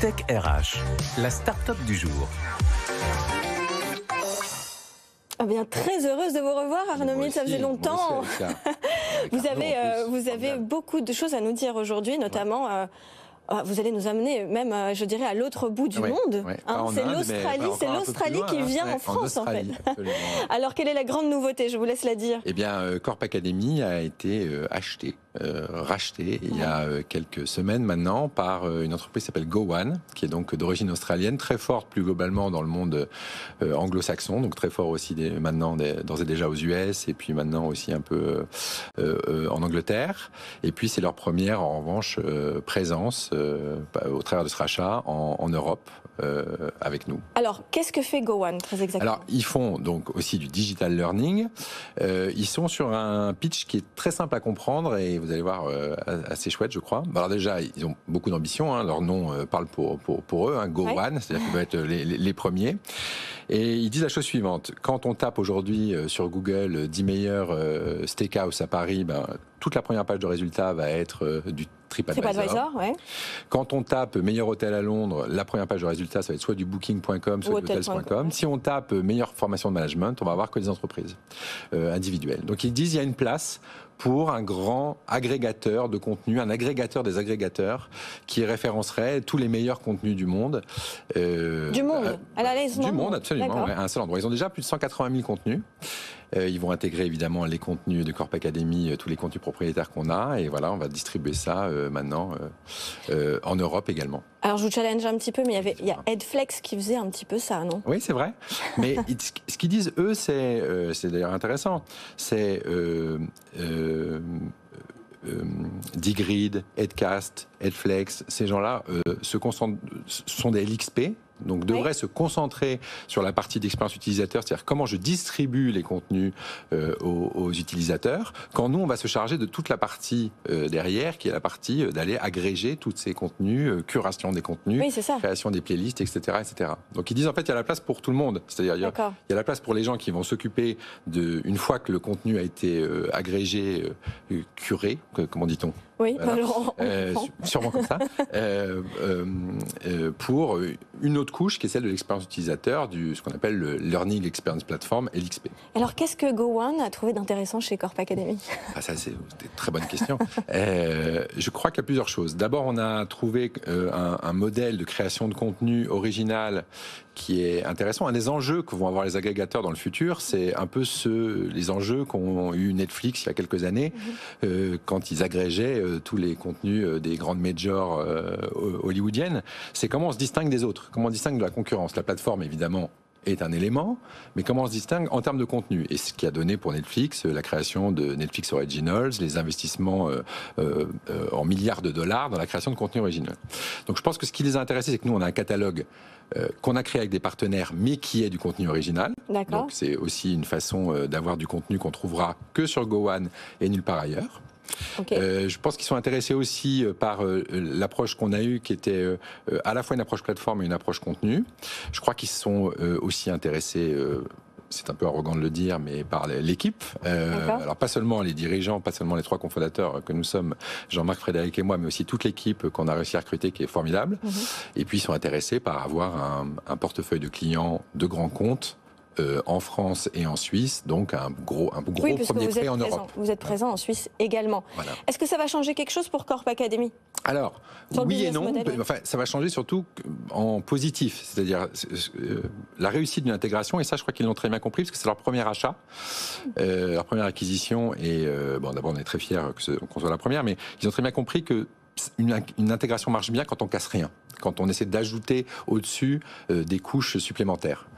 Tech RH, la start-up du jour. Ah bien, très heureuse de vous revoir, Arnaud Mille, ça faisait longtemps. Vous avez beaucoup de choses à nous dire aujourd'hui, notamment... vous allez nous amener même, je dirais, à l'autre bout du monde. C'est l'Australie qui vient en France, en fait. Alors, quelle est la grande nouveauté? Je vous laisse la dire. Eh bien, Corp Academy a été racheté il y a quelques semaines maintenant par une entreprise qui s'appelle GoOne, qui est donc d'origine australienne, très forte plus globalement dans le monde anglo-saxon, donc très fort aussi maintenant d'ores et déjà aux US, et puis maintenant aussi un peu en Angleterre. Et puis c'est leur première, en revanche, présence au travers de ce rachat en Europe avec nous. Alors, qu'est-ce que fait GoOne très exactement? Alors, ils font donc aussi du digital learning. Ils sont sur un pitch qui est très simple à comprendre et vous allez voir assez chouette, je crois. Alors déjà, ils ont beaucoup d'ambition. Leur nom parle pour eux. GoOne, c'est-à-dire qu'ils veulent être les premiers. Et ils disent la chose suivante. Quand on tape aujourd'hui sur Google 10 meilleurs steakhouse à Paris, toute la première page de résultats va être du TripAdvisor. Ouais. Quand on tape meilleur hôtel à Londres, la première page de résultats, ça va être soit du booking.com, soit du hotels.com. Si on tape meilleure formation de management, on va avoir que des entreprises individuelles. Donc ils disent il y a une place pour un grand agrégateur de contenu, un agrégateur des agrégateurs qui référencerait tous les meilleurs contenus du monde. Du monde à la l'aise, du monde, absolument, à un seul endroit. Ils ont déjà plus de 180 000 contenus. Ils vont intégrer évidemment les contenus de Corp Academy, tous les contenus propriétaires qu'on a. Et voilà, on va distribuer ça maintenant en Europe également. Alors je vous challenge un petit peu, mais il y a Edflex qui faisait un petit peu ça, non? Oui, c'est vrai. Mais ce qu'ils disent, eux, c'est d'ailleurs intéressant. C'est Digrid, Edcast, Edflex, ces gens-là sont des LXP. Donc devrait se concentrer sur la partie d'expérience utilisateur, c'est-à-dire comment je distribue les contenus aux utilisateurs, quand nous on va se charger de toute la partie derrière, qui est la partie d'aller agréger tous ces contenus, curation des contenus, création des playlists, etc., etc. Donc ils disent en fait il y a la place pour tout le monde, c'est-à-dire il y a la place pour les gens qui vont s'occuper une fois que le contenu a été agrégé, curé, comment dit-on? Oui, voilà. Sûrement comme ça. Pour une autre couche qui est celle de l'expérience utilisateur, ce qu'on appelle le Learning Experience Platform, LXP. Alors, qu'est-ce que GoOne a trouvé d'intéressant chez Corp Academy? Ça, c'est une très bonne question. Je crois qu'il y a plusieurs choses. D'abord, on a trouvé un modèle de création de contenu original qui est intéressant. Un des enjeux que vont avoir les agrégateurs dans le futur, c'est un peu les enjeux qu'ont eu Netflix il y a quelques années, quand ils agrégeaient tous les contenus des grandes majors hollywoodiennes. C'est comment on se distingue des autres, comment on se distingue de la concurrence. La plateforme, évidemment, est un élément, mais comment on se distingue en termes de contenu. Et ce qui a donné pour Netflix la création de Netflix Originals, les investissements en milliards de dollars dans la création de contenu original. Donc je pense que ce qui les a intéressés, c'est que nous, on a un catalogue qu'on a créé avec des partenaires, mais qui est du contenu original. Donc c'est aussi une façon d'avoir du contenu qu'on trouvera que sur GoOne et nulle part ailleurs. Je pense qu'ils sont intéressés aussi par l'approche qu'on a eue, qui était à la fois une approche plateforme et une approche contenu. Je crois qu'ils sont aussi intéressés... c'est un peu arrogant de le dire, mais par l'équipe. Alors pas seulement les dirigeants, pas seulement les trois cofondateurs que nous sommes, Jean-Marc, Frédéric et moi, mais aussi toute l'équipe qu'on a réussi à recruter, qui est formidable. Et puis ils sont intéressés par avoir un portefeuille de clients de grands comptes en France et en Suisse, donc un gros premier prêt en Europe. Vous êtes présent en Suisse également. Voilà. Est-ce que ça va changer quelque chose pour Corp Academy? Alors, oui et non. Enfin, ça va changer surtout en positif, c'est-à-dire la réussite d'une intégration, et ça je crois qu'ils l'ont très bien compris, parce que c'est leur premier achat, leur première acquisition, et d'abord on est très fiers qu'on soit la première, mais ils ont très bien compris que une intégration marche bien quand on casse rien, quand on essaie d'ajouter au-dessus des couches supplémentaires.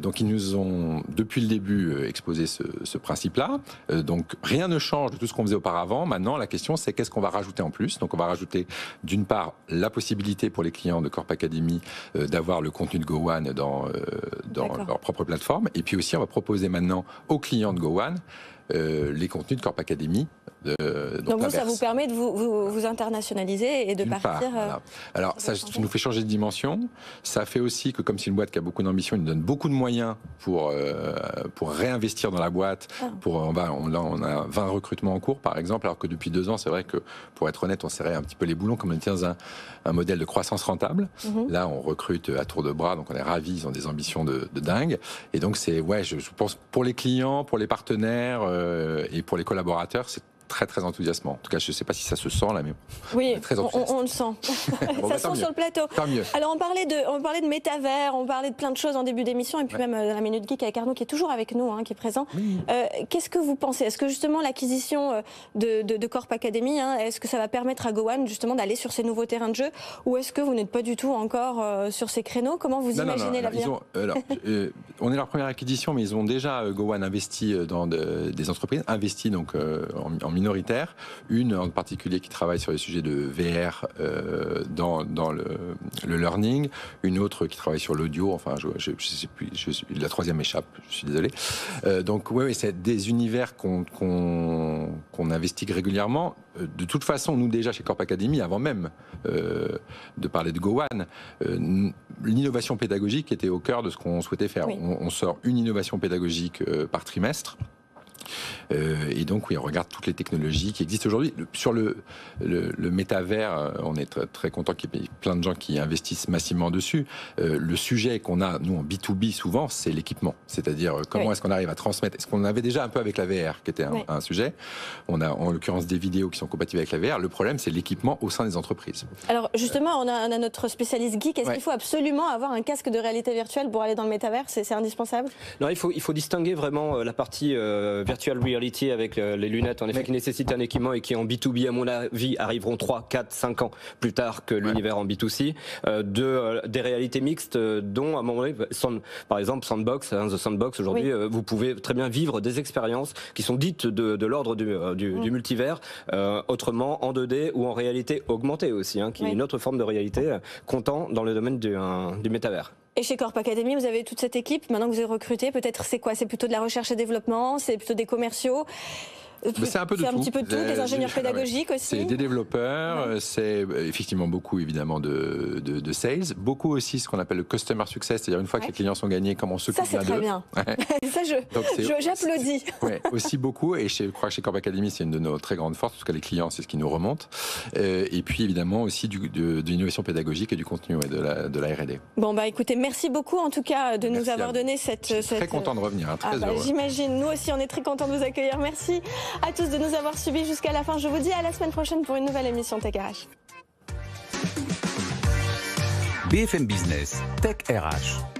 Donc ils nous ont depuis le début exposé ce principe-là. Donc rien ne change de tout ce qu'on faisait auparavant. Maintenant la question c'est qu'est-ce qu'on va rajouter en plus. Donc on va rajouter d'une part la possibilité pour les clients de Corp Academy d'avoir le contenu de GoOne dans leur propre plateforme. Et puis aussi on va proposer maintenant aux clients de GoOne les contenus de Corp Academy Donc vous, ça vous permet de vous internationaliser et de partir. Voilà. Alors ça nous fait changer de dimension. Ça fait aussi que comme c'est une boîte qui a beaucoup d'ambition, il nous donne beaucoup de moyens pour réinvestir dans la boîte. On a 20 recrutements en cours par exemple, alors que depuis 2 ans, c'est vrai que pour être honnête, on serrait un petit peu les boulons comme on était dans un modèle de croissance rentable. Là, on recrute à tour de bras, donc on est ravis, ils ont des ambitions de dingue. Et donc c'est, je pense, pour les clients, pour les partenaires et pour les collaborateurs, c'est très très enthousiasmant. En tout cas, je ne sais pas si ça se sent là, mais oui, très on le sent. Bon, ça sent sur le plateau. Tant mieux. Alors on parlait de métavers, on parlait de plein de choses en début d'émission, et puis même dans la Minute Geek avec Arnaud qui est toujours avec nous, qui est présent. Oui. Qu'est-ce que vous pensez? Est-ce que justement l'acquisition de Corp Academy, est-ce que ça va permettre à Gowan justement d'aller sur ces nouveaux terrains de jeu, ou est-ce que vous n'êtes pas du tout encore sur ces créneaux? Comment vous imaginez l'avenir? On est leur première acquisition, mais ils ont déjà Gowan investi dans des entreprises, investi donc en minoritaire, une en particulier qui travaille sur les sujets de VR dans le learning, une autre qui travaille sur l'audio, enfin je sais plus, la troisième m'échappe, je suis désolé. Donc oui, c'est des univers qu'on investigue régulièrement. De toute façon, nous déjà chez Corp Academy, avant même de parler de Gowan, l'innovation pédagogique était au cœur de ce qu'on souhaitait faire. Oui. On sort une innovation pédagogique par trimestre. Et donc oui, on regarde toutes les technologies qui existent aujourd'hui. Sur le métavers, on est très, très content qu'il y ait plein de gens qui investissent massivement dessus. Le sujet qu'on a, nous, en B2B, souvent, c'est l'équipement. C'est-à-dire comment est-ce qu'on arrive à transmettre. Ce qu'on avait déjà un peu avec la VR, qui était un sujet. On a en l'occurrence des vidéos qui sont compatibles avec la VR. Le problème, c'est l'équipement au sein des entreprises. Alors justement, on a notre spécialiste geek. Est-ce qu'il faut absolument avoir un casque de réalité virtuelle pour aller dans le métavers? C'est indispensable? Non, il faut distinguer vraiment la partie virtual reality avec les lunettes, en effet, qui nécessitent un équipement et qui en B2B, à mon avis, arriveront 3, 4, 5 ans plus tard que l'univers en B2C, des réalités mixtes dont, à un moment donné, par exemple, Sandbox, The Sandbox, aujourd'hui, vous pouvez très bien vivre des expériences qui sont dites de l'ordre du multivers, autrement en 2D ou en réalité augmentée aussi, qui est une autre forme de réalité comptant dans le domaine du métavers. Et chez Corp Academy, vous avez toute cette équipe, maintenant que vous avez recruté, peut-être c'est quoi? C'est plutôt de la recherche et développement, c'est plutôt des commerciaux? C'est un peu de tout. Un petit peu de tout, des ingénieurs pédagogiques aussi. C'est des développeurs, c'est effectivement beaucoup évidemment de sales, beaucoup aussi ce qu'on appelle le customer success, c'est-à-dire une fois que les clients sont gagnés, comment on s'occupe bien d'eux. Ça c'est très bien. Ça j'applaudis. Aussi beaucoup, et je crois que chez Corp Academy c'est une de nos très grandes forces, en tout cas les clients c'est ce qui nous remonte, et puis évidemment aussi de l'innovation pédagogique et du contenu de la R&D. Bon bah écoutez, merci beaucoup en tout cas de nous avoir donné cette... Je suis très content de revenir, très heureux. J'imagine, nous aussi on est très contents de vous accueillir, merci à tous de nous avoir suivis jusqu'à la fin. Je vous dis à la semaine prochaine pour une nouvelle émission Tech RH. BFM Business, Tech RH.